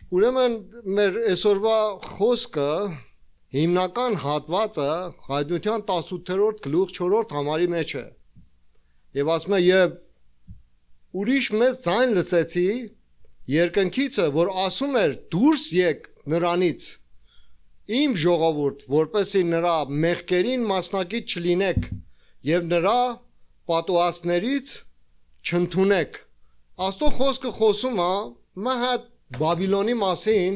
Ուրեմն մեր այսօրվա խոսքը հիմնական հատվածը Հայտնության 18-րդ գլուխ 4-րդ համարի մեջ է։ Եվ ասում է եւ ուրիշ մեծ ձայն լսեցի երկնքիցը, որ ասում էր դուրս եկ նրանից իմ ժողովուրդ, որպեսզի նրա մեղքերին մասնակից չլինեք եւ նրա պատուհասներից չընդունեք։ Աստծո խոսքը խոսում է մահա Բաբիլոնի մասին,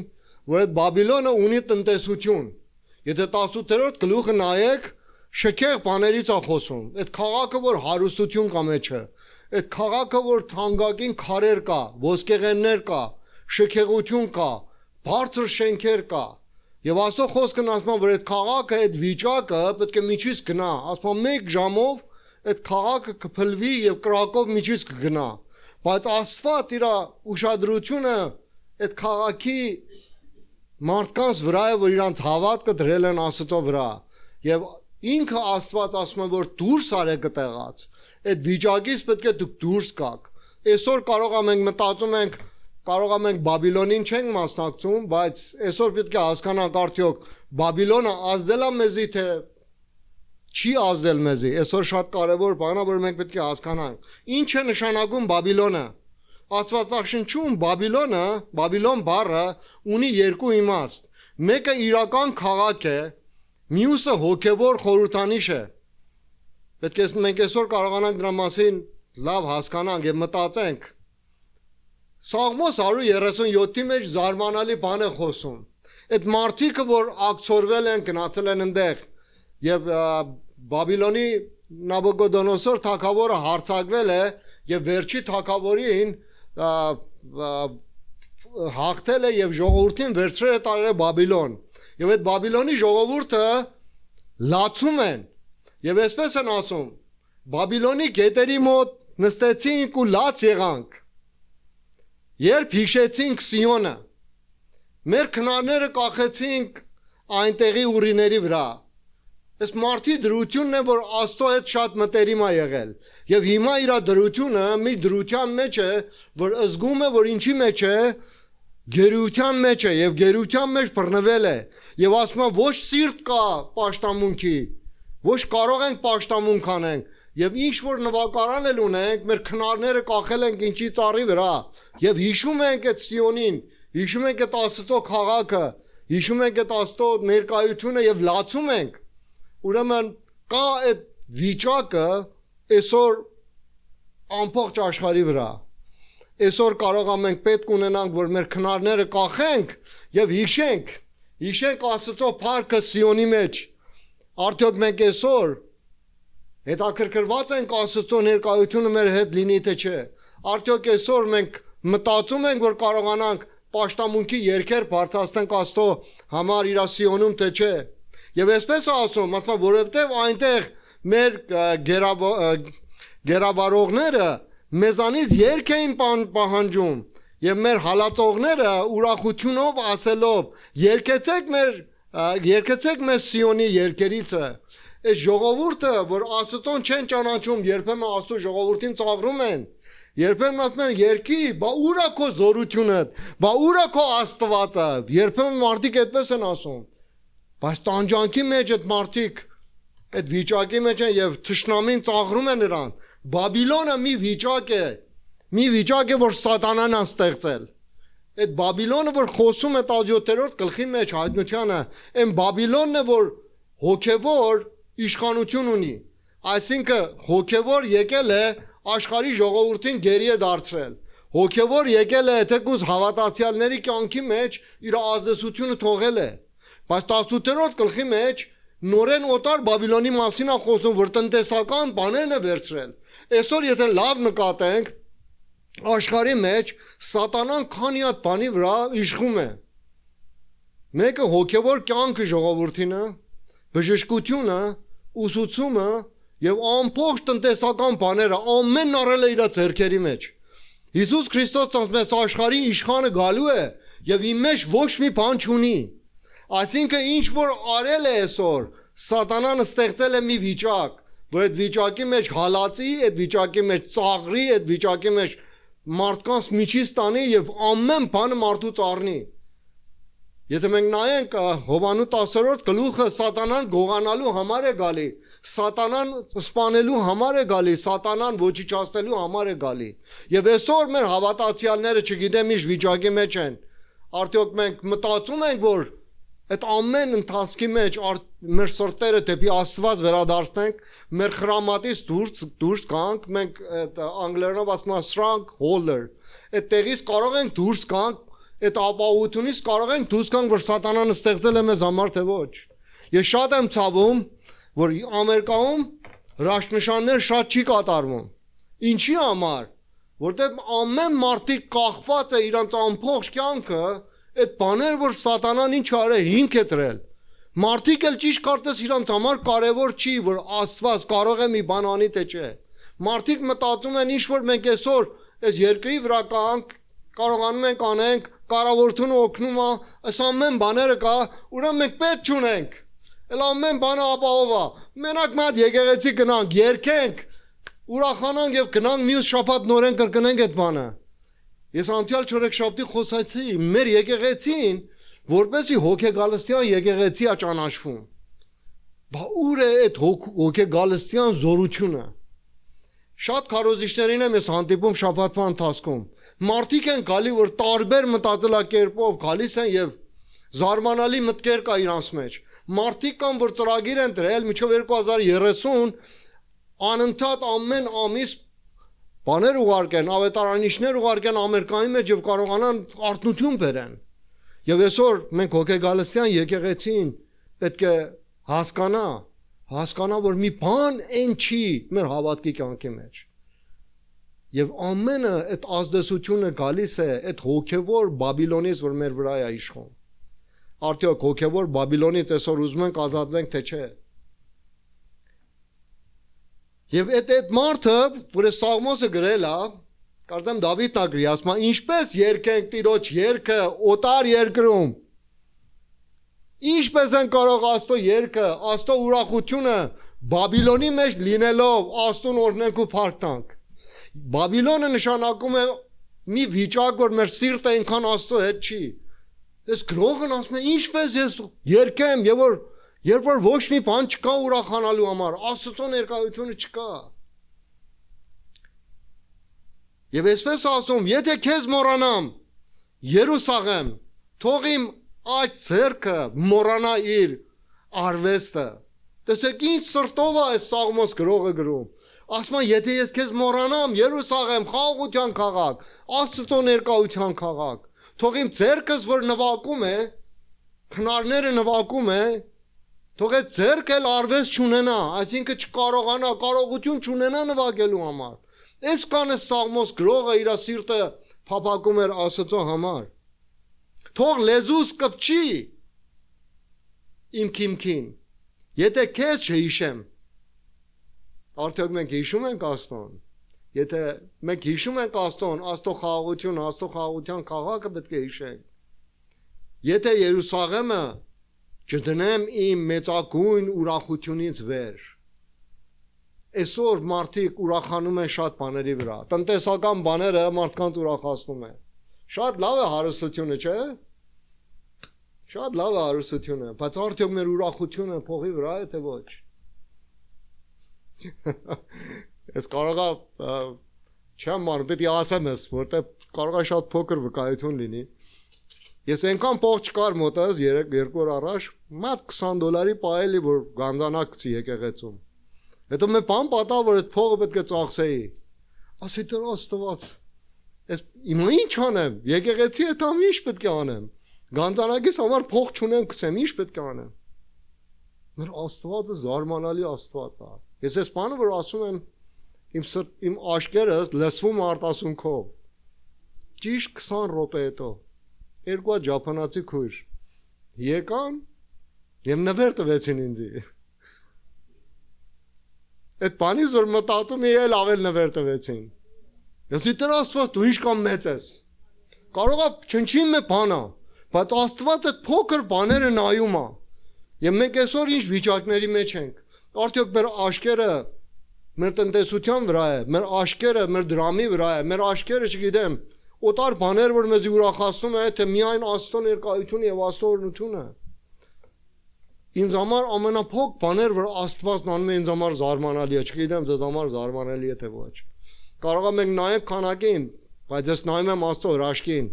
որ այդ Բաբիլոնը ունի տնտեսություն։ Եթե 18-րդ գլուխը նայեք, շքեղ բաներից է խոսում։ Այդ քաղաքը, որ հարստություն կա մեջը, այդ քաղաքը, որ թանկագին քարեր կա, ոսկեղեններ կա, շքեղություն կա, բարձր շենքեր կա։ Եվ Աստծո խոսքն ասում է, որ այդ քաղաքը, այդ վիճակը պետք է միջից գնա։ Ասում է 1 ժամով այդ քաղաքը կփլվի եւ կրակով միջից կգնա։ Բայց Աստված իր ուշադրությունը այդ քաղաքի մարդկանց վրա է, որ իրանց հավատքը դրել են Աստծո վրա։ Եվ ինքը Աստված ասում է, որ դուրս արեք այդտեղից։ Այդ վիճակից պետք է դուք դուրս գաք։ Այսօր կարող ենք մտածում ենք, կարող ենք Բաբիլոնին չենք մասնակցում, բայց այսօր պետք է հասկանանք արդյոք Բաբիլոնը ազդել է մեզի թե չի ազդել մեզի։ Այսօր շատ կարևոր բան է, որ մենք պետք է հասկանանք։ Ինչ է նշանակում Բաբիլոնը։ Աստվածաշնչում Բաբիլոն բառը ունի երկու իմաստ։ Մեկը իրական քաղաք է, մյուսը հոգևոր խորհրդանիշ է։ Պետք է մենք այսօր կարողանանք դրա մասին լավ հասկանանք եւ մտածենք։ Սաղմոս 137-ի մեջ զարմանալի բան է խոսում։ Այդ մարդիկը, որ ակցորվել են, գնացել են այնտեղ եւ Բաբիլոնի Նաբուկոդոնոսոր թագավորը հարձակվել է եւ վերջի թագավորին հաղթել է եւ ժողովրդին վերցրել է տարել Բաբիլոն։ Եվ այդ Բաբիլոնի ժողովուրդը լացում են եւ այսպես են ասում. Բաբիլոնի գետերի մոտ նստեցինք ու լաց եղանք։ Երբ հիշեցինք Սիոնը, մեր քնարները կախեցինք այնտեղի ուրիների վրա։ Այս մարդի դրությունն է, որ Աստծո հետ շատ մտերիմ է եղել։ Եվ հիմա իր դրությունը մի դրության մեջ է, որ զգում է, որ ինչի մեջ է, գերության մեջ է եւ գերության մեջ բռնվել է։ Եվ ասում է ոչ սիրտ կա պաշտամունքի, ոչ կարող ենք պաշտամունք անենք։ Եվ ինչ որ նվակարան էլ ունենք, մեր քնարները կախել ենք ինչի ծառի վրա։ Եվ հիշում ենք այդ Սիոնին, հիշում ենք այդ Աստծո քաղաքը, հիշում ենք այդ Աստծո ներկայությունը եւ լացում ենք։ Ուրեմն կա այդ վիճակը այսօր ամբողջ աշխարհի վրա։ Այսօր կարող ենք պետք ունենանք, որ մեր քնարները կախենք եւ հիշենք Աստծո փառքը Սիոնի մեջ։ Արդյոք մենք այսօր հետաքրքրված ենք Աստծո ներկայությունը մեր հետ լինի թե չէ։ Արդյոք այսօր մենք մտածում ենք, որ կարողանանք պաշտամունքի երկեր բարձրացնենք Աստծո համար իր Սիոնում թե չէ։ Եվ այսպես ասում, որովհետև այնտեղ մեր գերավարողները մեզանից երգ էին պահանջում եւ մեր հալածողները ուրախությունով ասելով. երկեցեք մեզ Սիոնի երկերիցը։ Այս ժողովուրդը, որ Աստծուն չեն ճանաչում, երբեմն Աստծո ժողովրդին ծաղրում են, երբեմն ասում են երկի, բա ուր է քո զորությունը, բա ուր է քո Աստվածը, երբեմն մարդիկ այդպես են ասում։ Բայց տանջանքի մեջ այդ մարդիկ այդ վիճակի մեջ են եւ թշնամին ծաղրում է նրան։ Բաբիլոնը մի վիճակ է, որ սատանան է ստեղծել։ Այդ Բաբիլոնը, որ խոսում է 17-րդ գլխի մեջ Հայտնությանը, այն Բաբիլոնն է, որ հոգևոր իշխանություն ունի։ Այսինքն հոգևոր եկել է աշխարհի ժողովրդին գերի է դարձրել։ Հոգևոր եկել է թեկուզ հավատացյալների կյանքի մեջ իր ազդեցությունը թողել է։ Բայց 18-րդ գլխի մեջ նորեն օտար Բաբիլոնի մասին է խոսում, որ տնտեսական բաներն է վերցրել։ Այսօր եթե լավ նկատենք, աշխարհի մեջ սատանան քանի հատ բանի վրա իշխում է։ Մեկը հոգևոր կյանքը ժողովրդինը, բժշկությունը, ուսուցումը եւ ամբողջ տնտեսական բաները ամենն առել է իր ձեռքերի մեջ։ Հիսուս Քրիստոս ասում է աշխարհի իշխանը գալու է եւ իմ մեջ ոչ մի բան չունի։ Այսինքն ինչ որ արել է այսօր, սատանան ստեղծել է մի վիճակ, որ այդ վիճակի մեջ հալածի, այդ վիճակի մեջ ծաղրի, այդ վիճակի մեջ մարդկանց միջից տանի եւ ամեն բանը մարդուց առնի։ Եթե մենք նայենք Հովանու 10-րդ գլուխը սատանան գողանալու համար է գալի, սատանան սպանելու համար է գալի, սատանան ոչնչացնելու համար է գալի։ Եվ այսօր մեր հավատացյալները չգիտեմ ինչ վիճակի մեջ են։ Արդյոք մենք մտածում ենք, որ այդ ամեն ընթացքի մեջ մեր սրտերը դեպի Աստված վերադարձնենք, մեր խրամատից դուրս գանք, մենք անգլերենով ասում են strongholder, այդ տեղից կարող ենք դուրս գանք, այդ ապահովությունից կարող ենք դուրս գանք, որ սատանան ստեղծել է մեզ համար թե ոչ։ Ես շատ եմ ցավում, որ Ամերիկայում հրաշքնշաններ շատ չի կատարվում։ Ինչի համար? Որտեղ ամեն մարդիկ կախված է իրանց ամբողջ կյանքը այդ բաներ, որ սատանան ինչ արել, հիմք է դրել։ Մարդիկ էլ ճիշտ կարծես իրանց համար կարևոր չի, որ Աստված կարող է մի բան անի թե չէ։ Մարդիկ մտածում են ինչ որ մենք այսօր այս երկրի վրա կանք, կարողանում ենք անենք, կառավարությունը օգնում է, այս ամեն բաները կա, ուրեմն մենք պետք չունենք։ Էլ ամեն բանը ապահովա։ Մենակ մատ եկեղեցի գնանք, երգենք, ուրախանանք եւ գնանք մյուս շաբաթ նորեն կրկնենք այդ բանը։ Ես անցյալ չորեքշաբթի խոսացի մեր եկեղեցին, որպեսզի հոգեգալստյան եկեղեցի է ճանաչվում։ Բա ուր է այդ հոգեգալստյան զորությունը։ Շատ քարոզիչներին եմ ես հանդիպում շաբաթվա ընթացքում։ Մարդիկ են գալի, որ տարբեր մտածելակերպով գալիս են եւ զարմանալի մտքեր կա իրանց մեջ։ Մարդիկ կան, որ ծրագիր են դրել մինչև 2030 անընդհատ ամեն ամիս բաներ ուղարկեն, ավետարանիչներ ուղարկեն Ամերիկայի մեջ եւ կարողանան արտնություն բերեն։ Եվ այսօր մենք հոգեգալստյան եկեղեցին պետք է հասկանա, որ մի բան այն չի մեր հավատքի կյանքի մեջ։ Եվ ամենը այդ ազդեցությունը գալիս է այդ հոգևոր Բաբիլոնից, որ մեր վրա է իշխում։ Արդյոք հոգևոր Բաբիլոնից այսօր ուզում ենք ազատվենք, թե չէ։ Եվ այդ մարդը, որ է Սաղմոսը գրել է, կարծեմ Դավիթն է գրի, ասում է, ինչպես երգենք Տիրոջ երգը օտար երկրում։ Ինչպես են կարող Աստծո երգը, Աստծո ուրախությունը Բաբիլոնի մեջ լինելով Աստծուն օրհնենք ու փառք։ Բաբիլոնը նշանակում է մի վիճակ, որ մեր սիրտը այնքան Աստծո հետ չի։ Այս գրողն ասում է, ինչպես ես երգեմ, երբ որ ոչ մի բան չկա ուրախանալու համար, Աստծո ներկայությունը չկա։ Եվ այսպես ասում, եթե քեզ մոռանամ, Երուսաղեմ, թող իմ աջ ձեռքը մոռանա իր արվեստը։ Տեսեք ինչ սրտով է այս Սաղմոս գրողը գրում։ Ասում է, եթե ես քեզ մոռանամ, Երուսաղեմ, խաղաղության քաղաք, Աստծո ներկայության քաղաք, թող իմ ձեռքս, որ նվագում է, քնարները նվագում է, թող այդ ձեռքը արվեստ չունենա, այսինքն չկարողանա, կարողություն չունենա նվագելու համար։ Այս կանը Սաղմոս գրողը իր սիրտը փափագում էր Աստծո համար։ Թող լեզուս կպչի իմ քիմքին, եթե քեզ չհիշեմ։ Արդյոք մենք հիշում ենք Աստծուն։ Եթե մենք հիշում ենք Աստծուն, Աստծո խաղաղությունը, Աստծո խաղաղության քաղաքը պետք է հիշենք։ Եթե Երուսաղեմը չդնեմ իմ մեծագույն ուրախությունից վեր։ Այսօր մարդիկ ուրախանում են շատ բաների վրա։ Տնտեսական բաները մարդկանց ուրախացնում են։ Շատ լավ է հարստությունը, չէ՞։ Շատ լավ է հարստությունը, բայց արդյոք մեր ուրախությունը փողի վրա է թե ոչ։ Ես կարողա չեմ ման, պետք է ասեմ ես, որտեղ կարողա շատ փոքր վկայություն լինի։ Ես այնքան փող չկար մոտս 2 օր առաջ, մատ $20 պահելի, որ գանձանակ գցի եկեղեցում։ Հետո մի բան պատահ, որ այդ փողը պետք է ծախսեի։ Ասի դեռ Աստված։ Ես իմը ինչ անեմ, եկեղեցի հետ ամ ինչ պետք է անեմ։ Գանձանակից համար փող չունեմ, գցեմ, ինչ պետք է անեմ։ Մեր Աստվածը զարմանալի Աստված է։ Ես այս բանը որ ասում եմ, իմ աշկերս լսվում արտասունքով։ Ճիշտ 20 րոպե հետո երկու ջապոնացի քույր եկան եւ նվեր տվեցին ինձ։ Այդ բանից որ մտածում էի, էլ ավել նվեր տվեցին։ Ես դեռ Աստված դու ինչքան մեծ ես։ Կարողա չնչին մի բանա, բայց Աստված այդ փոքր բաները նայում է։ Եվ մենք այսօր ինչ վիճակների մեջ ենք։ Արդյոք մեր աշկերը մեր տնտեսության վրա է, մեր աշկերը մեր դրամի վրա է, մեր աշկերը, չգիտեմ, օտար բաներ, որ մեզ ուրախացնում է, թե միայն Աստծո ներկայությունը եւ Աստծո օրհնությունը։ Ինձ համար ամենափոք բաներ, որ Աստվածն անում է, ինձ համար զարմանալի է, չգիտեմ ձեզ համար զարմանալի է թե ոչ։ Կարող է մենք նայենք քանակին, բայց ես նայում եմ Աստծո հրաշքին։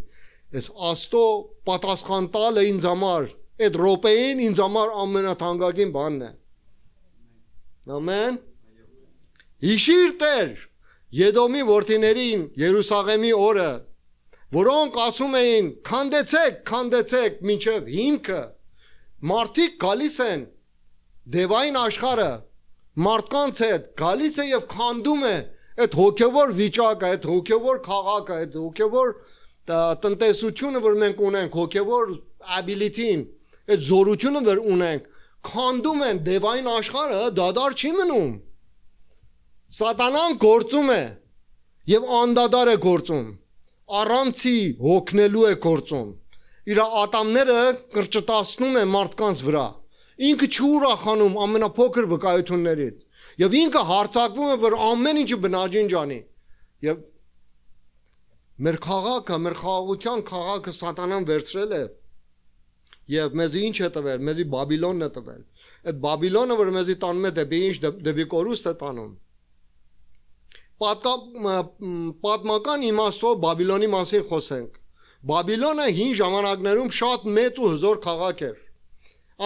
Այս Աստծո պատասխան տալը ինձ համար, այդ րոպեին ինձ համար ամենաթանկագին բանն է։ Ամեն։ Հիշիր Տեր Եդոմի որդիներին Երուսաղեմի օրը, որոնք ասում էին քանդեցեք մինչև հիմքը, մարդիկ գալիս են դևային աշխարհը, մարդկանց հետ գալիս է եւ քանդում է այդ հոգեվոր վիճակը, այդ հոգեվոր քաղաքը, այդ հոգեվոր տնտեսությունը, որ մենք ունենք, հոգեվոր ability-ին, այդ զորությունը, որ ունենք, քանդում են դևային աշխարհը, դադար չի մնում։ Սատանան գործում է եւ անդադար է գործում, առանցի հոգնելու է գործում, իր ատամները կրճտացնում է մարդկանց վրա, ինքը չուրախանում ամենափոքր վկայություններից եւ ինքը հարցակվում է, որ ամեն ինչը բնաջին ջանի եւ մեր քաղաքը, մեր խաղաղության քաղաքը սատանան վերցրել է եւ մեզի ինչ է տվել, մեզի Բաբիլոնն է տվել, այդ Բաբիլոնը, որ մեզի տանում է դեպի ինչ, դեպի կորուստ է տանում։ Պատմական իմաստով Բաբիլոնի մասին խոսենք։ Բաբիլոնը հին ժամանակներում շատ մեծ ու հզոր քաղաք էր։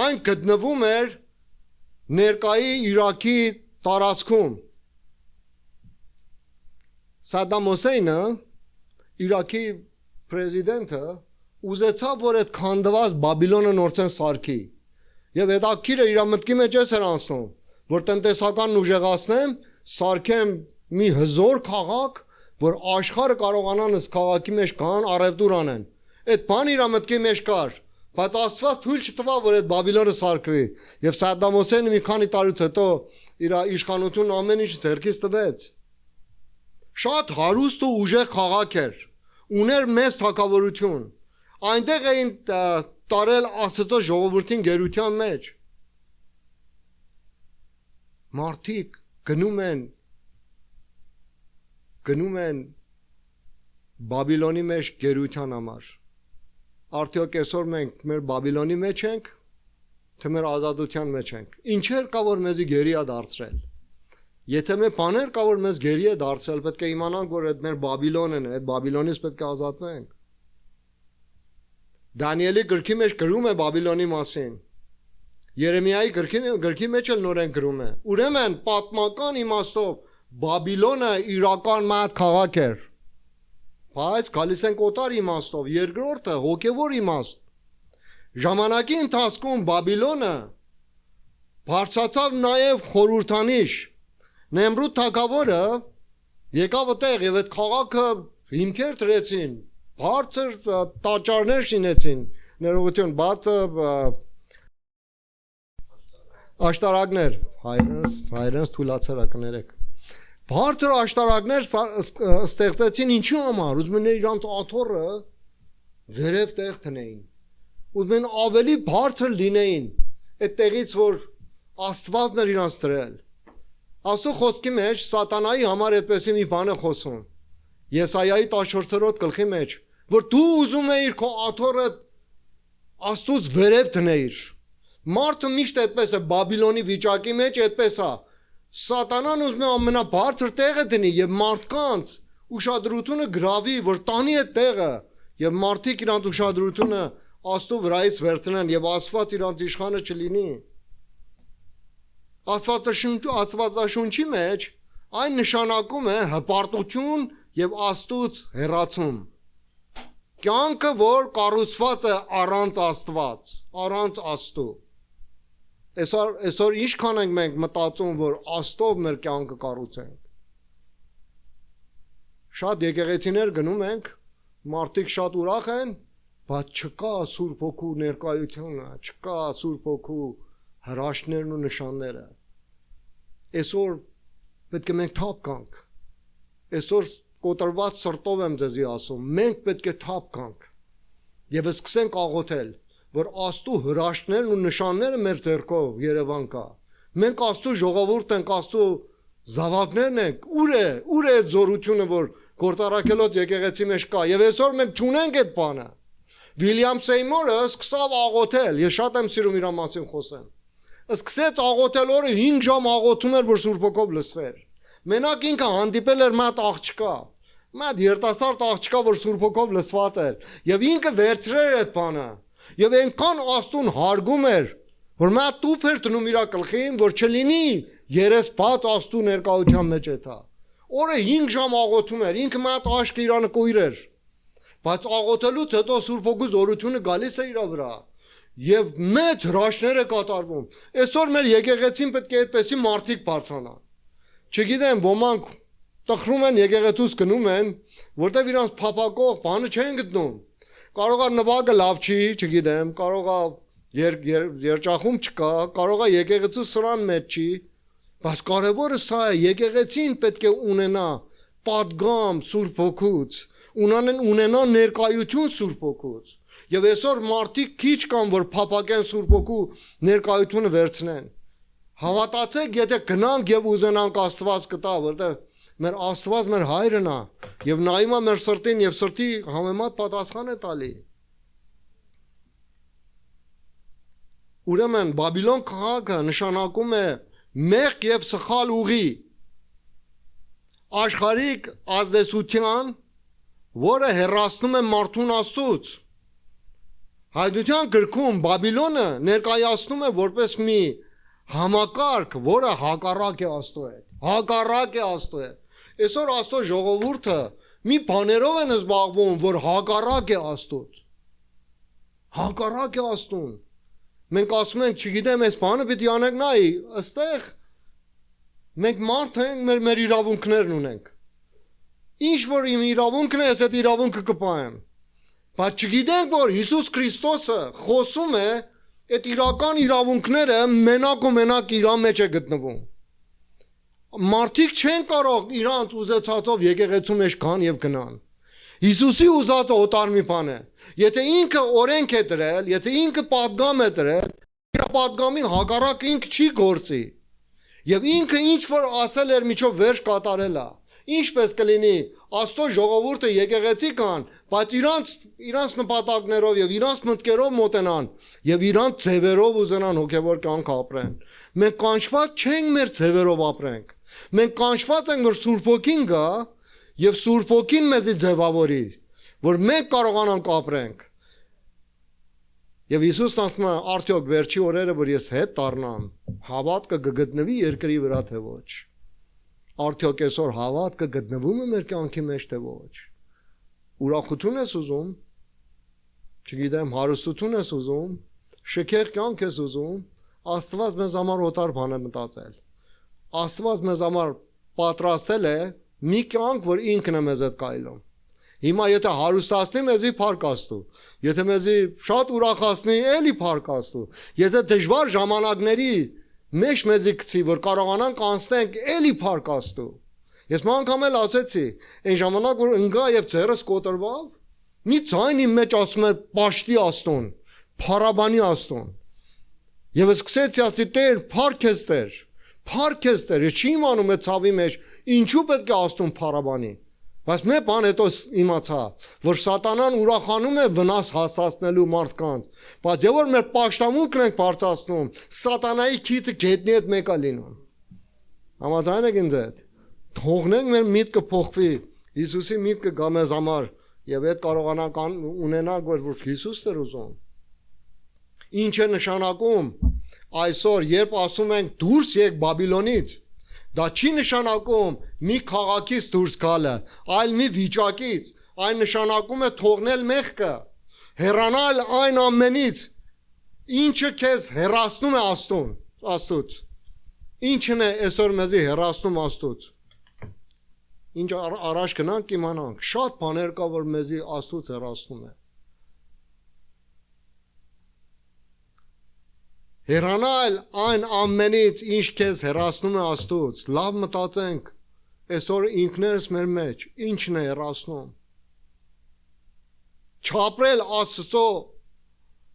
Այն գտնվում էր ներկայի Իրաքի տարածքում։ Սադամ Հուսեյնը, Իրաքի պրեզիդենտը, ուզեցավ, որ այդ քանդված Բաբիլոնը նորցեն սարքի։ Եվ հետաքրքիրը իր մտքի մեջ էր անցնում, որ տնտեսականն ուժեղացնեմ, սարքեմ մի հզոր քաղաք, որ աշխարհը կարողանան ըստ քաղաքի մեջ կան առևտուր անեն։ Այդ բանը իր մտքի մեջ կար, բայց Աստված թույլ չտվավ, որ այդ Բաբիլոնը սարքվի։ Եվ Սադամ Հուսեյնը մի քանի տարուց հետո իր իշխանությունն ամեն ինչ ձեռքից տվեց։ Շատ հարուստ ու ուժեղ քաղաք էր, ուներ մեծ թագավորություն։ Այնտեղ էին տարել Աստծո ժողովրդին գերության մեջ։ Մարդիկ գնում են Բաբիլոնի մեջ գերության համար։ Արդյոք այսօր մենք մեր Բաբիլոնի մեջ ենք, թե մեր ազատության մեջ ենք։ Ինչեր կա, որ մեզի գերի է դարձրել։ Եթե մեր բաներ կա, որ մեզ գերի է դարձրել, պետք է իմանանք, որ այդ մեր Բաբիլոնն է, այդ Բաբիլոնից պետք է ազատվենք։ Դանիելի գրքի մեջ գրում է Բաբիլոնի մասին։ Երեմիայի գրքի մեջ էլ նորեն գրում է։ Ուրեմն պատմական իմաստով Բաբիլոնը իրական մատ քաղաք էր։ Բայց գալիս ենք օտար իմաստով, երկրորդը հոգևոր իմաստ։ Ժամանակի ընթացքում Բաբիլոնը բարձրացավ նաև խորհրդանիշ։ Նեմրուդ թագավորը եկավ այդտեղ եւ այդ քաղաքը հիմքեր դրեցին, բարձր տաճարներ շինեցին, ներողություն, բարձր աշտարակներ, հայրենս թույլացարա կներեք։ Բարձր աշտարակներ ստեղծեցին ինչի համար, ուզում են իրանց աթոռը վերև տեղ տնեին, ուզում են ավելի բարձր լինեին այդ տեղից, որ Աստվածն էր իրանց դրել։ Աստծո խոսքի մեջ սատանայի համար այդպեսի մի բան է խոսում։ Եսայայի 14-րդ գլխի մեջ, որ դու ուզում էիր քո աթոռը Աստծուց վերև դնեիր։ Մարդը միշտ այդպես է, Բաբիլոնի վիճակի մեջ այդպես է։ Սատանան ուզում է ամենաբարձր տեղը դնի եւ մարդկանց ուշադրությունը գրավի, որ տանի այդ տեղը եւ մարդիկ իրանց ուշադրությունը Աստծո վրայից վերցնեն եւ Աստված իրանց իշխանը չլինի։ Աստվածաշունչի մեջ այն նշանակում է հպարտություն եւ Աստծուց հեռացում։ Կյանքը, որ կառուցված է առանց Աստված, առանց Աստծո։ Այսօր ինչքան ենք մենք մտածում, որ Աստծով մեր կյանքը կառուցենք։ Շատ եկեղեցիներ գնում ենք, մարդիկ շատ ուրախ են, բայց չկա Սուրբ Հոգու ներկայությունը, չկա Սուրբ Հոգու հրաշքներն ու նշանները։ Այսօր պետք է մենք թափ գանք։ Այսօր կոտրված սրտով եմ ձեզի ասում, մենք պետք է թափ գանք եւ սկսենք աղոթել, որ Աստծո հրաշքներն ու նշանները մեր ձեռքով Երևան կա։ Մենք Աստծո ժողովուրդ ենք, Աստծո զավակներն ենք։ Ուր է այդ զորությունը, որ Գործարակելոց եկեղեցի մեջ կա եւ այսօր մենք չունենք այդ բանը։ Վիլյամ Սեյմորը սկսավ աղոթել, ես շատ եմ սիրում իր մասին խոսեմ։ Սկսեց աղոթել օրը 5 ժամ աղոթում էր, որ Սուրբ Հոգով լսվեր։ Մենակ ինքը հանդիպել էր մատ աղջկա, մատ երիտասարդ աղջկա, որ Սուրբ Հոգով լսված էր, եւ ինքը վերցրեր այդ բանը։ Եվ այնքան Աստուն հարգում էր, որ մատ տուփ էր դնում իր գլխին, որ չլինի երես բաց Աստու ներկայության մեջ էթա։ Օրը 5 ժամ աղոթում էր, ինքը մատ աշկը իրանը կույր էր։ Բայց աղոթելուց հետո Սուրբ Հոգու զորությունը գալիս է իր վրա եւ մեծ հրաշքներ է կատարվում։ Այսօր մեր եկեղեցին պետք է այդպեսի մարդիկ բարձրանան։ Չգիտեմ, ոմանք տխրում են եկեղեցուց գնում են, որտեվ իրանց փապակող բանը չեն գտնում։ Կարող է նվագը լավ չի, չգիտեմ, կարող է երջախում չկա, կարող է եկեղեցու սրան մեջ չի, բայց կարևորը սա է, եկեղեցին պետք է ունենա պատգամ Սուրբ Հոգուց, ունենա ներկայություն Սուրբ Հոգուց։ Եվ այսօր մարդիկ քիչ կան, որ փապակեն Սուրբ Հոգու ներկայությունը վերցնեն։ Հավատացեք, եթե գնանք եւ ուզենանք Աստված կտա, որտեղ մեր Աստված մեր հայրն է եւ նայում է մեր սրտին եւ սրտի համեմատ պատասխան է տալի։ Ուրեմն Բաբիլոն քաղաքը նշանակում է մեղք եւ սխալ ուղի, աշխարհիկ ազդեցության, որը հեռացնում է մարդուն Աստծուց։ Հայդության գրքում Բաբիլոնը ներկայացնում է որպես մի համակարգ, որը հակառակ է Աստծո հետ, հակառակ է Աստծո հետ։ Այսօր Աստծո ժողովուրդը մի բաներով են զբաղվում, որ հակառակ է Աստծոց։ Հակառակ է Աստծուն։ Մենք ասում ենք, չգիտեմ, այս բանը պիտի անենք, նայ, այստեղ մենք մարդ ենք, մեր իրավունքներն ունենք։ Ինչ որ իմ իրավունքն է, ես այդ իրավունքը կպահեմ։ Բայց չգիտենք, որ Հիսուս Քրիստոսը խոսում է, այդ իրական իրավունքները մենակ ու մենակ իր մեջ է գտնվում։ Մարդիկ չեն կարող իրանց ուզեցածով եկեղեցու մեջ գան եւ գնան։ Հիսուսի ուզածը օտար մի բան է։ Եթե ինքը օրենք է դրել, եթե ինքը պատգամ է դրել, իր պատգամի հակառակ ինքը չի գործի։ Եվ ինքը ինչ որ ասել էր միջով վերջ կատարել է։ Ինչպես կլինի Աստծո ժողովուրդը եկեղեցի կան, բայց իրանց նպատակներով եւ իրանց մտքերով մոտենան եւ իրանց ձևերով ուզենան հոգեվոր կյանք ապրեն։ Մենք կանչված չենք մեր ձևերով ապրենք։ Մենք կանչված ենք, որ Սուրբ Հոգին գա եւ Սուրբ Հոգին մեզի ձևավորի, որ մենք կարողանանք ապրենք։ Եվ Հիսուսն ասում է, արդյոք վերջի օրերը, որ ես հետ դառնամ, հավատքը կգտնվի երկրի վրա թե ոչ։ Արդյոք այսօր հավատքը գտնվում է մեր կյանքի մեջ թե ոչ։ Ուրախություն ես ուզում, չգիտեմ, հարստություն ես ուզում, շքեղ կյանք ես ուզում, Աստված մեզ համար օտար բան է մտածել։ Աստված մեզ համար պատրաստել է մի կյանք, որ ինքն է մեզ հետ կայլում։ Հիմա եթե հարստացնի, մեզի փառք Աստծո, եթե մեզի շատ ուրախացնի, էլի փառք Աստծո, եթե դժվար ժամանակների մեջ մեզի գցի, որ կարողանանք անցնենք, էլի փառք Աստծո։ Ես մի անգամ էլ ասեցի, այն ժամանակ որ ընկա եւ ձեռս կոտրվավ, մի ձայն իմ մեջ ասում էր պաշտի Աստծուն, փառաբանի Աստծուն։ Եվ սկսեցի ասի Տեր, փառք ես Տեր, փառք ես Տեր, ես չի իմանում այդ ցավի մեջ, ինչու պետք է Աստծուն փառաբանի։ Բայց մի բան հետո իմացա, որ սատանան ուրախանում է վնաս հասցնելու մարդկանց, բայց եւ որ մեր պաշտամունքն ենք բարձրացնում, սատանայի քիթը գետնի հետ մեկա լինում։ Համաձայն եք ինձ հետ։ Թողնենք մեր միտքը փոխվի, Հիսուսի միտքը գա մեզ համար եւ այդ կարողանանք ունենանք, որ Հիսուսն է ուզում։ Ինչ է նշանակում այսօր, երբ ասում ենք դուրս եք Բաբիլոնից, դա չի նշանակում մի քաղաքից դուրս գալը, այլ մի վիճակից, այն նշանակում է թողնել մեղքը, հեռանալ այն ամենից, ինչը քեզ հեռացնում է Աստծուց։ Ինչն է այսօր մեզի հեռացնում Աստծուց։ Ինչ առաջ գնանք իմանանք, շատ բաներ կա, որ մեզի Աստծուց հեռացնում է։ Հեռանալ այն ամենից, ինչ քեզ հեռացնում է Աստծուց, լավ մտածենք, այսօր ինքներս մեր մեջ, ինչն է հեռացնում։ Չապրել Աստծո,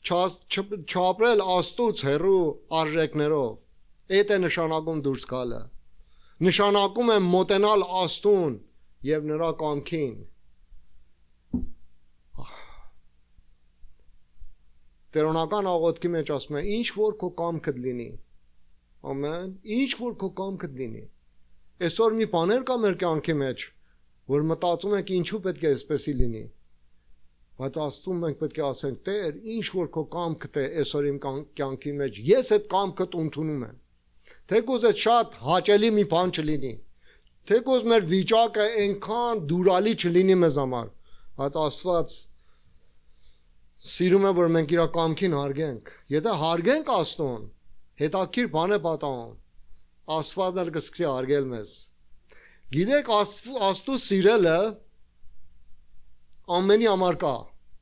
չապրել Աստծուց հեռու արժեքներով, այդ է նշանակում դուրս գալը։ Նշանակում է մոտենալ Աստծուն եւ նրա կամքին։ Տերոնական աղոթքի մեջ ասում է ինչ որ քո կամքդ լինի։ Ամեն, ինչ որ քո կամքդ լինի։ Այսօր մի բաներ կա մեր կյանքի մեջ, որ մտածում ենք ինչու պետք է այսպեսի լինի։ Բայց Աստծուն մենք պետք է ասենք Տեր, ինչ որ քո կամքդ է այսօր իմ կյանքի մեջ, ես այդ կամքդ ընդունում եմ։ Թեկուզ այդ շատ հաճելի մի բան չլինի։ Թեկուզ մեր վիճակը այնքան դուրալի չլինի մեզ համար, բայց Աստված սիրում է, որ մենք իր կամքին հարգենք։ Եթե հարգենք Աստծուն, հետաքրքիր բան է պատահում։ Աստվածն էլ կսկսի հարգել մեզ։ Գիտեք, Աստծու սիրելը ամենի համար կա,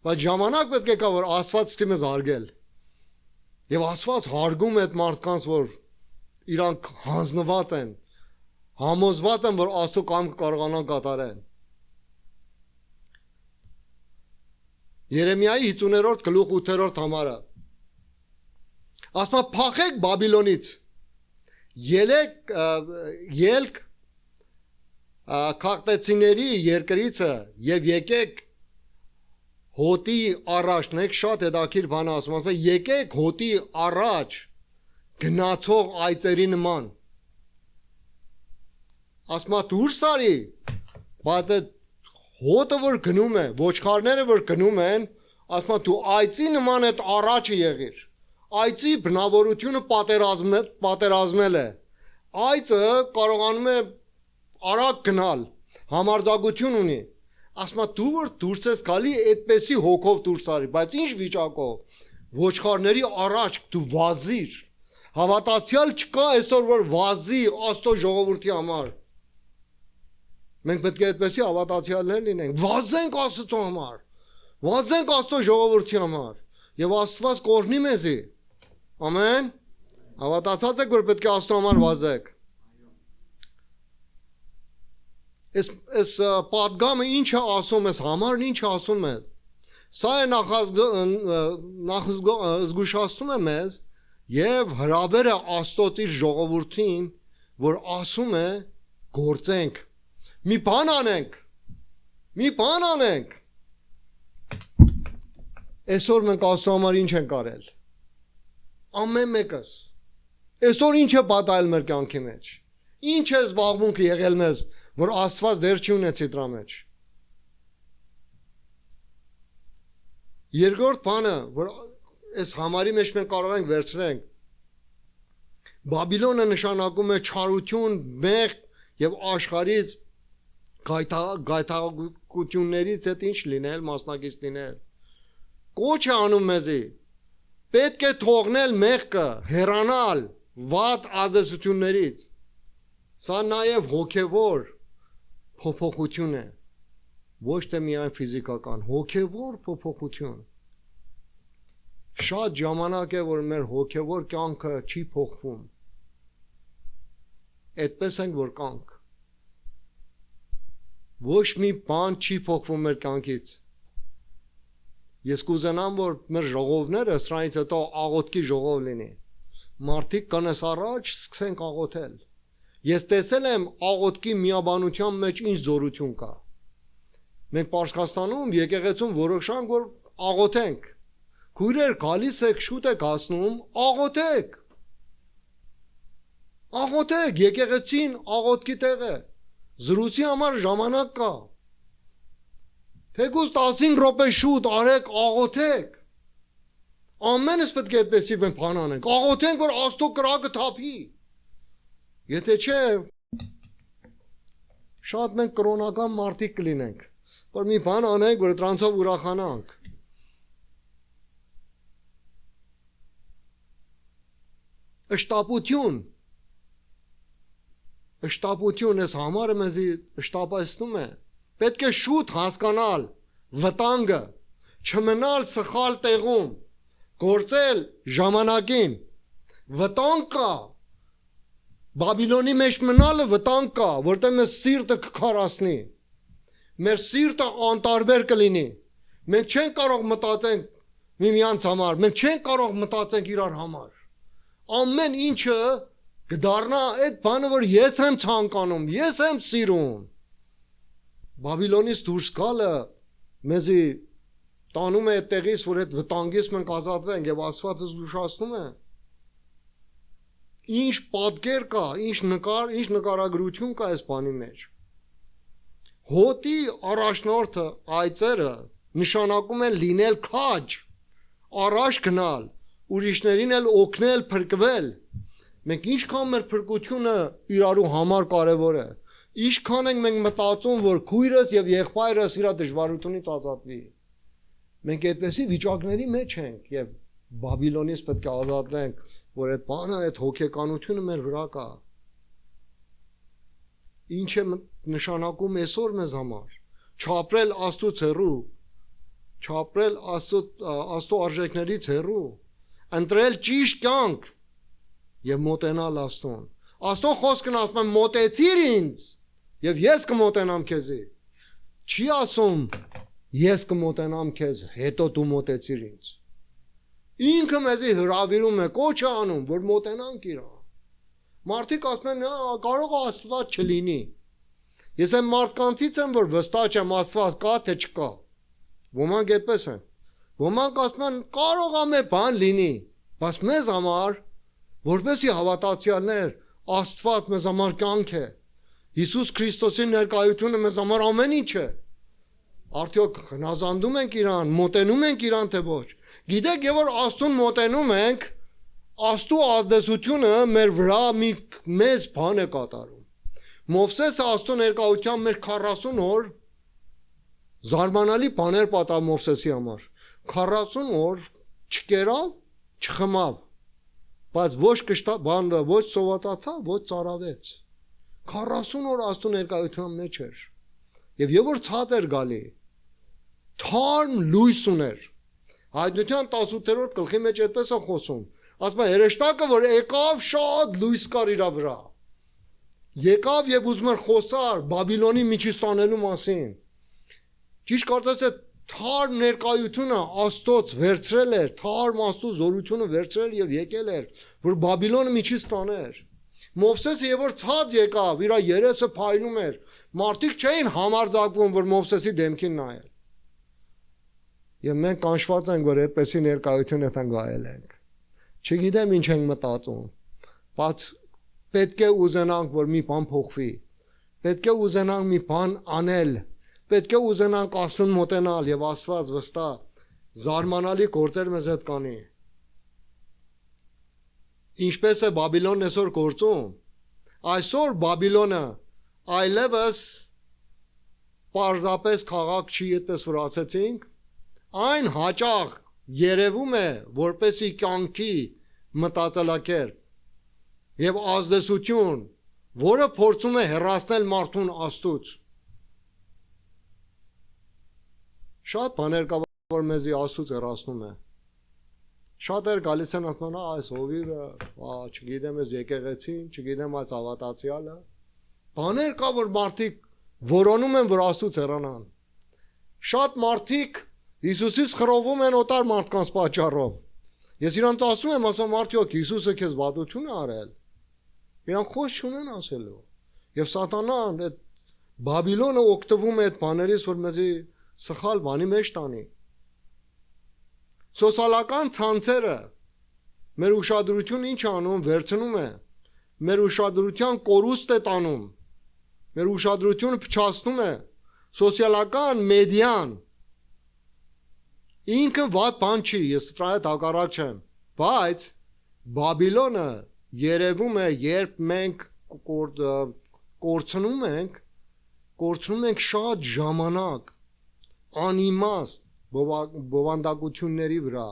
բայց ժամանակ պետք է կա, որ Աստված սկսի մեզ հարգել։ Եվ Աստված հարգում է այդ մարդկանց, որ իրանք հանձնված են, համոզված են, որ Աստծու կամքը կարողանան կատարեն։ Երեմիայի 50-րդ գլուխ 8-րդ համարը ասում է փախեք Բաբիլոնից, ելք քաղտեցիների երկրիցը եւ եկեք հոտի առաջ, նեք շատ հետաքրքիր բան ասում է, եկեք հոտի առաջ գնացող այծերի նման։ Ասում է դուրս արի, բայց հոտը որ գնում է, ոչխարները որ գնում են, ասում է դու այծի նման այդ առաջը եղիր։ Այծի բնավորությունը պատերազմել է։ Այծը կարողանում է արագ գնալ, համարձակություն ունի։ Ասում է դու որ դուրս ես գալի, այդպեսի հոգով դուրս արի, բայց ինչ վիճակով։ Ոչխարների առաջ դու վազիր։ Հավատացյալ չկա այսօր որ վազի Աստծո ժողովրդի համար։ Մենք պետք է այդպեսի հավատացյալներ լինենք, վազենք Աստծո համար, վազենք Աստծո ժողովրդի համար, եւ Աստված կօրհնի մեզի։ Ամեն։ Հավատացած եք, որ պետք է Աստծո համար վազեք։ Այս պատգամը ինչ է ասում, այս համարն ինչ է ասում է։ Սա է նախազգուշացնում է մեզ եւ հրավեր է Աստծո իր ժողովրդին, որ ասում է գործենք։ Մի բան անենք, մի բան անենք։ Այսօր մենք Աստծո համար ինչ ենք արել։ Ամեն մեկս։ Այսօր ինչ է պատահել մեր կյանքի մեջ։ Ինչ է զբաղմունքը եղել մեզ, որ Աստված դեր չի ունեցի դրա մեջ։ Երկրորդ բանը, որ այս համարի մեջ մենք կարող ենք վերցնենք, Բաբիլոնը նշանակում է չարություն, մեղք եւ աշխարհից գայթակղություններից հետ ինչ լինել, մասնակից լինել։ Կոչ է անում մեզի։ Պետք է թողնել մեղքը, հեռանալ վատ ազդեցություններից։ Սա նաև հոգևոր փոփոխություն է։ Ոչ թե միայն ֆիզիկական, հոգևոր փոփոխություն։ Շատ ժամանակ է, որ մեր հոգևոր կյանքը չի փոխվում։ Այդպես ենք, որ կանք։ Ոչ մի բան չի փոխվում մեր կյանքից։ Ես կուզենամ, որ մեր ժողովները սրանից հետո աղոթքի ժողով լինի։ Մարդիկ կանես առաջ սկսենք աղոթել։ Ես տեսել եմ աղոթքի միաբանության մեջ ինչ զորություն կա։ Մենք Պարսկաստանում եկեղեցում որոշանք, որ աղոթենք։ Քույրեր գալիս եք, շուտ եք հասնում, աղոթեք։ Աղոթեք, եկեղեցին աղոթքի տեղ է։ Զրույցի համար ժամանակ կա։ Թեկուզ 15 րոպե շուտ արեք, աղոթեք։ Ամենս պետք է այդպեսի մենք բան անենք։ Աղոթենք, որ Աստծո կրակը թափի։ Եթե չէ, շատ մենք կրոնական մարդիկ կլինենք, որ մի բան անենք, որ դրանցով ուրախանանք։ Շտապություն ես համարը մեզի շտապացնում է։ Պետք է շուտ հասկանալ վտանգը, չմնալ սխալ տեղում, գործել ժամանակին։ Վտանգ կա։ Բաբիլոնի մեջ մնալը վտանգ կա, որտեղ մեր սիրտը կքարացնի։ Մեր սիրտը անտարբեր կլինի։ Մենք չենք կարող մտածենք միմյանց համար, մենք չենք կարող մտածենք իրար համար։ Ամեն ինչը կդառնա այդ բանը, որ ես եմ ցանկանում, ես եմ սիրում։ Բաբիլոնից դուրս գալը մեզի տանում է այդտեղից, որ այդ վտանգից մենք ազատվենք եւ Աստվածը զգուշացնում է։ Ինչ պատկեր կա, ինչ նկարագրություն կա այս բանի մեջ։ Հոտի առաջնորդը այծերը նշանակում են լինել քաջ, առաջ գնալ, ուրիշներին էլ օգնել, փրկվել։ Մենք ինչքան մեր փրկությունը իրարու համար կարևոր է, ինչքան ենք մենք մտածում, որ քույրս եւ եղբայրս իր դժվարությունից ազատվի։ Մենք այդպեսի վիճակների մեջ ենք եւ Բաբիլոնից պետք է ազատվենք, որ այդ բանը, այդ հոգեկանությունը մեր վրա կա։ Ինչ է նշանակում այսօր մեզ համար։ Չապրել Աստծուց հեռու, չապրել Աստծո արժեքներից հեռու, ընտրել ճիշտ կյանք եւ մոտենալ Աստծուն։ Աստծո խոսքն ասում է մոտեցիր ինձ եւ ես կմոտենամ քեզի։ Չի ասում ես կմոտենամ քեզ, հետո դու մոտեցիր ինձ։ Ինքը մեզի հրավիրում է, կոչ է անում, որ մոտենանք իրան։ Մարդիկ ասում են, կարող է Աստված չլինի։ Ես այն մարդկանցից եմ, որ վստահ եմ Աստված կա թե չկա։ Ոմանք այդպես են։ Ոմանք ասում են, կարող է մի բան լինի, բայց մեզ համար, որպեսզի հավատացյալներ, Աստված մեզ համար կյանք է։ Հիսուս Քրիստոսի ներկայությունը մեզ համար ամեն ինչ է։ Արդյոք հնազանդում ենք իրան, մոտենում ենք իրան թե ոչ։ Գիտեք, եւ որ Աստծուն մոտենում ենք, Աստծո ազդեցությունը մեր վրա մի մեծ բան է կատարում։ Մովսեսը Աստծո ներկայությամբ մեր 40 օր զարմանալի բաներ պատահ Մովսեսի համար։ 40 օր չկերավ, չխմավ, բայց ոչ բանը, ոչ սովատաթա, ոչ ծարավեց։ 40 օր Աստծո ներկայության մեջ էր։ Եվ որ ցած էր գալի, թարմ լույս ուներ։ Հայտնության 18-րդ գլխի մեջ այդպես է խոսում։ Ասում է երեշտակը, որ եկավ, շատ լույս կար իր վրա։ Եկավ եւ ուզում էր խոսալ Բաբիլոնի միջից տանելու մասին։ Ճիշտ կարծես է թարմ ներկայությունը Աստծոց վերցրել էր, թարմ Աստծո զորությունը վերցրել եւ եկել էր, որ Բաբիլոնը միջից տաներ։ Մովսեսը եւ որ ցած եկավ, իր երեսը փայլում էր։ Մարդիկ չէին համարձակվում, որ Մովսեսի դեմքին նայել։ Եվ մենք կանչված ենք, որ այդպեսի ներկայություն այդքան գայել ենք։ Չգիտեմ ինչ ենք մտածում, բայց պետք է ուզենանք, որ մի բան փոխվի։ Պետք է ուզենանք մի բան անել, պետք է ուզենանք Աստծուն մոտենալ եւ Աստված վստահ զարմանալի գործեր մեզ հետ կանի։ Ինչպես է Բաբիլոնն այսօր գործում։ Այսօր Բաբիլոնը այլևս պարզապես քաղաք չի, այդպես որ ասեցինք, այն հաճախ երևում է որպեսի կյանքի մտածելակերպ եւ ազդեցություն, որը փորձում է հեռացնել մարդուն Աստծուց։ Շատ բաներ կա, որ մեզի Աստծուց հեռացնում է։ Շատեր գալիս են ասում, այս հովիվը, չգիտեմ, այս եկեղեցին, չգիտեմ, այս հավատացյալը։ Բաներ կա, որ մարդիկ որոնում են, որ Աստծուց հեռանան։ Շատ մարդիկ Հիսուսից խռովում են օտար մարդկանց պատճառով։ Ես իրանց ասում եմ, մարդիկ, Հիսուսը քեզ վատություն է արել։ Իրանք խոսք չունեն ասելու։ Եվ Սատանան այդ Բաբիլոնը օգտվում է այդ բաներից, որ մեզի սխալ բանի մեջ տանի։ Սոցիալական ցանցերը մեր ուշադրությունը ինչ անում, վերցնում է։ Մեր ուշադրության կորուստ է տանում։ Մեր ուշադրությունը փչացնում է։ Սոցիալական մեդիան ինքը վատ բան չի, ես դրա հետ հակառակ չեմ, բայց Բաբիլոնը երևում է, երբ մենք կորցնում ենք շատ ժամանակ անիմաստ բովանդակությունների վրա։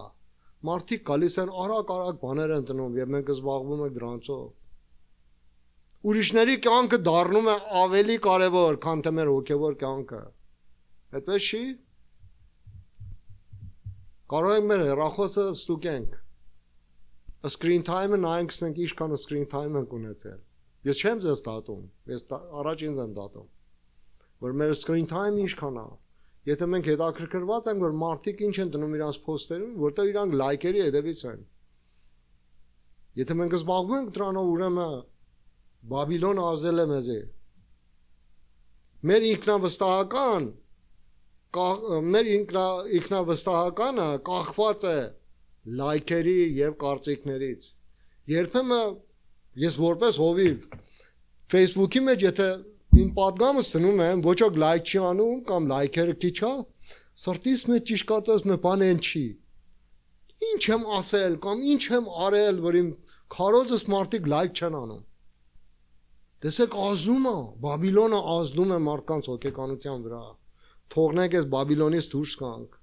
Մարդիկ գալիս են արագ բաներ են տնում եւ մենք զբաղվում ենք դրանցով։ Ուրիշների կյանքը դառնում է ավելի կարևոր, քան թե մեր հոգեվոր կյանքը։ Այդպես չի։ Կարող ենք մեր հեռախոսը ստուգենք։ Screen time-ը նայենք, ասենք ինչքան screen time ենք ունեցել։ Ես չեմ ձեզ դատում, ես առաջ ինձ եմ դատում, որ մեր screen time-ը ինչքան է։ Եթե մենք հետաքրքրված ենք, որ մարդիկ ինչ են դնում իրանց post-երում, որտեղ իրանք լայքերի հետևից են։ Եթե մենք զբաղվում ենք դրանով, ուրեմն Բաբիլոնը ազդել է մեզի։ մեր ինքնավստահականը կախված է լայքերի եւ կարծիքներից։ Երբեմն ես որպես հովիվ Facebook-ի մեջ եթե իմ պատգամս դնում եմ, ոչ ոք լայք չի անում կամ լայքերը քիչ է, սրտիս մեջ ճիշկացած մի բան են չի։ Ինչ եմ ասել կամ ինչ եմ արել, որ իմ քարոզս մարդիկ լայք չեն անում։ Տեսեք, ազդում է, Բաբիլոնը ազդում է մարդկանց հոգեկանության վրա։ Թողնենք այս Բաբիլոնից դուրս գանք։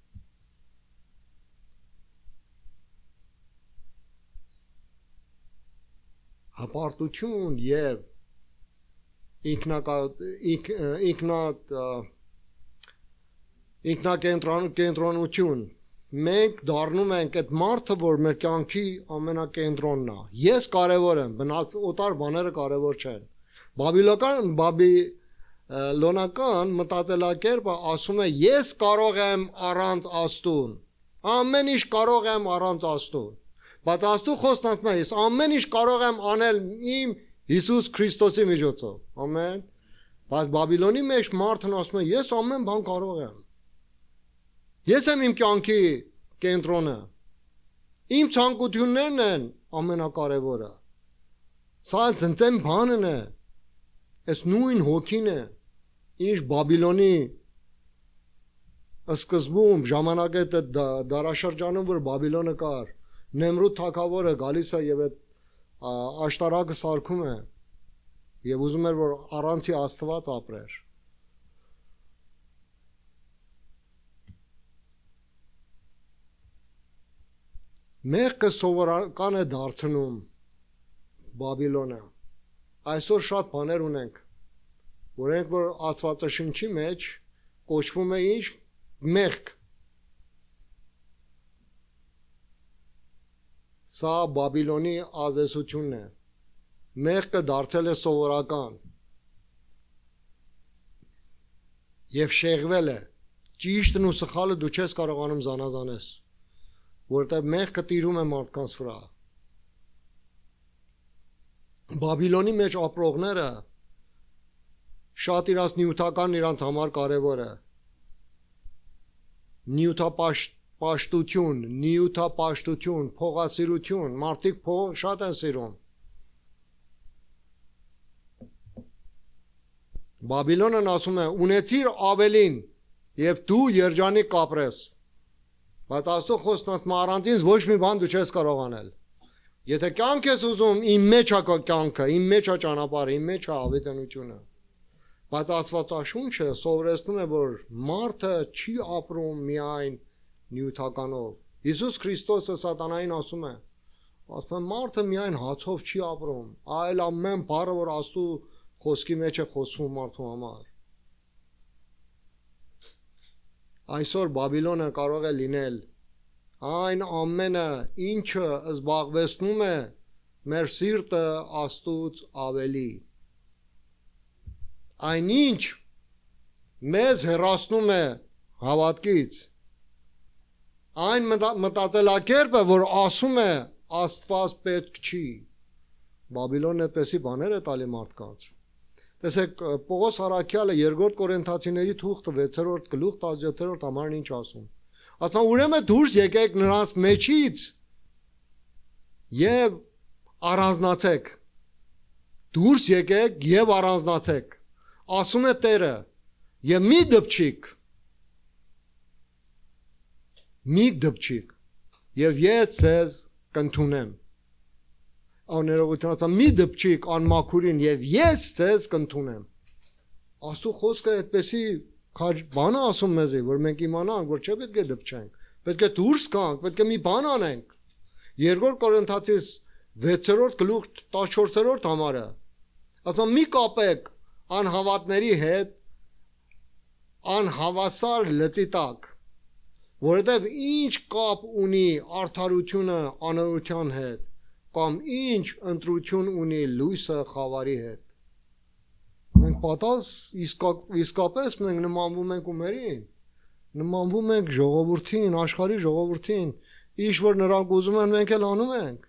Հպարտություն եւ ինքնակենտրոնություն մենք դառնում ենք այդ մարդը, որ մեր կյանքի ամենակենտրոնն է։ Ես կարևոր եմ, օտար բաները կարևոր չեն։ Բաբիլոնական մտածելակերպը ասում է ես կարող եմ առանց Աստծուն։ Ամեն ինչ կարող եմ առանց Աստծուն։ Բայց Աստծո խոսքն ասում է ես ամեն ինչ կարող եմ անել իմ Հիսուս Քրիստոսի միջոցով։ Ամեն։ Բայց Բաբիլոնի մեջ մարդն ասում է ես ամեն բան կարող եմ։ Ես եմ իմ կյանքի կենտրոնը։ Իմ ցանկություններն են ամենակարևորը։ Սա ցնցեմ բանն է։ Այս նույն հոգին է, ինչ Բաբիլոնի սկզբում ժամանակը դարաշրջանում որ Բաբիլոնը կար, Նեմրուդ թագավորը գալիս է եւ այդ աշտարակը սարքում է եւ ուզում էր որ առանցի Աստված ապրեր։ Մեղքը սովորական է դարձնում Բաբիլոնը։ Այսօր շատ բաներ ունենք, որ Աստվածաշնչի մեջ կոչվում է ինչ մեղք։ Սա Բաբիլոնի ազդեցությունն է։ Մեղքը դարձել է սովորական եւ շեղվել է։ Ճիշտն ու սխալը դու չես կարողանում զանազանես, որտեղ մեղքը տիրում է մարդկանց վրա։ Բաբիլոնի մեջ ապրողները շատ իրաց նյութական իրանց համար կարևոր է։ Նյութապաշտություն, փողասիրություն, մարդիկ փող շատ են սիրում։ Բաբիլոնն ասում է ունեցիր ավելին եւ դու երջանիկ կապրես։ Բայց Աստծո խոսքն առանց ինձ ոչ մի բան դու չես կարող անել։ Եթե կյանք ես ուզում, իմ մեջ է կյանքը, իմ մեջ է ճանապարհը, իմ մեջ է ավետանությունը։ Բայց Աստվածաշունչը սովորեցնում է, որ մարդը չի ապրում միայն նյութականով։ Հիսուս Քրիստոսը սատանային ասում է մարդը միայն հացով չի ապրում, այլ ամեն բառը, որ Աստծո խոսքի մեջ է խոսվում մարդու համար։ Այսօր Բաբիլոնը կարող է լինել այն ամենը, ինչը զբաղեցնում է մեր սիրտը Աստծուց ավելի։ Այնինչ մեզ հեռացնում է հավատքից։ Այն մտածելակերպը, որ ասում է Աստված պետք չի։ Բաբիլոնն այդպեսի բաներ է տալի մարդկանց։ Տեսեք, Պողոս Առաքյալը 2 Կորինթացիների թուղթը 6-րդ գլուխ 17-րդ համարն ինչ ասում։ Ասում ուրեմն դուրս եկեք նրանց մեջից եւ առանձնացեք։ Դուրս եկեք եւ առանձնացեք։ Ասում է Տերը, եւ մի դպչիկ, եւ ես ձեզ կընդունեմ։ Աներողություն մի դպչիկ անմաքուրին եւ ես ձեզ կընդունեմ։ Աստծո խոսքը այդպեսի բանը ասում մեզի, որ մենք իմանանք, որ չէ պետք է դպչենք, պետք է դուրս գանք, պետք է մի բան անենք։ 2 Կորինթացիս 6-րդ գլուխ 14-րդ համարը։ Ասում մի կապեք անհավատների հետ անհավասար լծի տակ, որովհետև ինչ կապ ունի արդարությունը անօրության հետ, կամ ինչ ընտրություն ունի լույսը խավարի հետ։ Մենք պատաս իսկապես մենք նմանվում ենք ումերին, նմանվում ենք ժողովրդին, աշխարհի ժողովրդին, ինչ որ նրանք ուզում են մենք էլ անում ենք։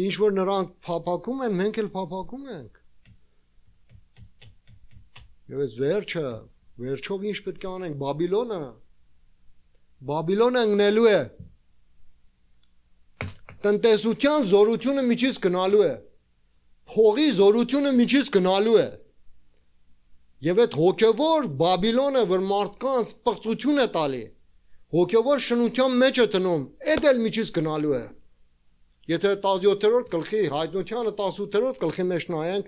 Ինչ որ նրանք փափակում են, մենք էլ փափակում ենք։ Եվ այս վերջով ինչ պետք է անենք, Բաբիլոնը ընկնելու է, տնտեսության զորությունը միջից գնալու է, փողի զորությունը միջից գնալու է, եւ այդ հոգևոր Բաբիլոնը, որ մարդկանց պղծություն է տալի, հոգևոր շնության մեջ է տնում, այդ էլ միջից գնալու է։ Եթե 17-րդ գլխի Հայտնությանը 18-րդ գլխի մեջ նայենք,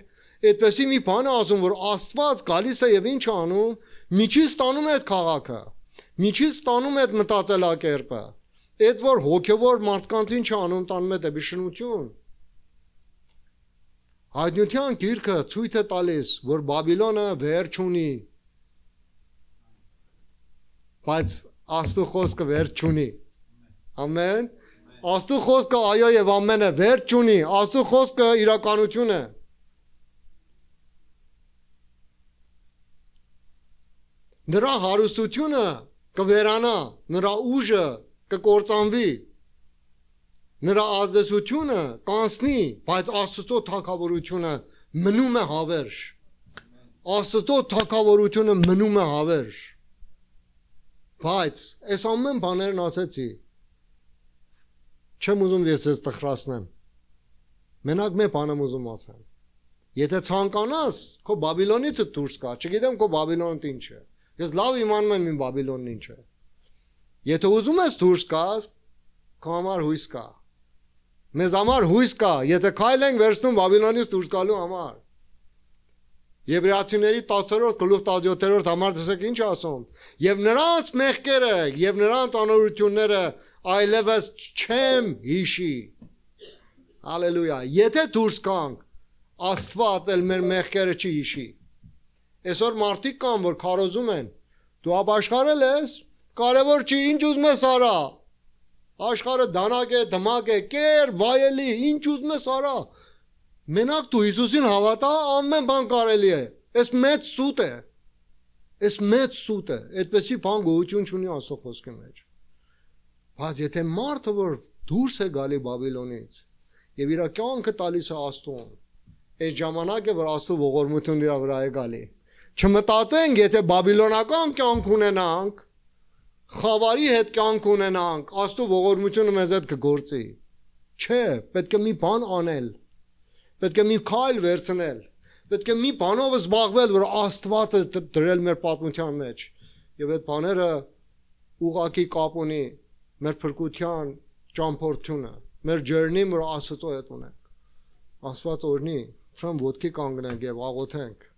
այդպեսի մի բան է ասում, որ Աստված գալիս է եւ ինչ անում, միջից տանում է այդ քաղաքը, միջից տանում է այդ մտածելակերպը, այդ որ հոգևոր մարդկանց ինչ անում, տանում է դեպի շնություն։ Հայտնության գիրքը ցույց է տալիս, որ Բաբիլոնը վերջ ունի, բայց Աստծո խոսքը վերջ չունի։ Ամեն։ Աստծո խոսքը այո եւ ամեն է, վերջ չունի, Աստծո խոսքը իրականություն է։ Նրա հարստությունը կվերանա, նրա ուժը կկործանվի, նրա ազդեցությունը կանցնի, բայց Աստծո թագավորությունը մնում է հավերժ։ Աստծո թագավորությունը մնում է հավերժ։ Բայց այս ամեն բաներն ասեցի, չեմ ուզում ես ես տխրացնեմ, մենակ մի բան եմ ուզում ասեմ, եթե ցանկանաս քո Բաբիլոնից դուրս գա, չգիտեմ քո Բաբիլոնը ինչ է, ես լավ իմանում եմ իմ Բաբիլոնն ինչ է, եթե ուզում ես դուրս գաս, քո համար հույս կա, մեզ համար հույս կա, եթե քայլ ենք վերցնում Բաբիլոնից դուրս գալու համար, Եբրայեցիների 10-րդ գլուխ 17-րդ համար տեսեք ինչ ասում, եւ նրանց մեղքերը եւ նրանց անօրությունները այլևս չեմ հիշի։ Հալելույա։ Եթե դուրս գանք, Աստված էլ մեր մեղքերը չի հիշի։ Այսօր մարդիկ կան, որ քարոզում են, դու ապաշխարել ես, կարևոր չի, ինչ ուզում ես արա։ Աշխարհը դանակ է, դմակ է, կեր, վայելի, ինչ ուզում ես արա։ Մենակ դու Հիսուսին հավատա, ամեն բան կարելի է։ Այս մեծ սուտ է։ Այս մեծ սուտ է։ Այդպեսի բան գոյություն չունի Աստծո խոսքի մեջ։ Բայց եթե մարդը որ դուրս է գալի Բաբիլոնից եւ իր կյանքը տալիս է Աստծուն, այդ ժամանակ է որ Աստծո ողորմությունն իր վրա է գալի։ Չմտածենք, եթե բաբիլոնական կյանք ունենանք, խավարի հետ կյանք ունենանք, Աստծո ողորմությունը մեզ հետ կգործի։ Չէ, պետք է մի բան անել։ Պետք է մի քայլ վերցնել, պետք է մի բանով զբաղվել, որ Աստված է դրել մեր պատմության մեջ, եւ այդ բաները ուղղակի կապ ունի մեր փրկության ճամփորդությունը, մեր journey-ը, որ Աստծո հետ ունենք։ Աստված օրհնի, front ոտքի կանգնենք եւ աղոթենք։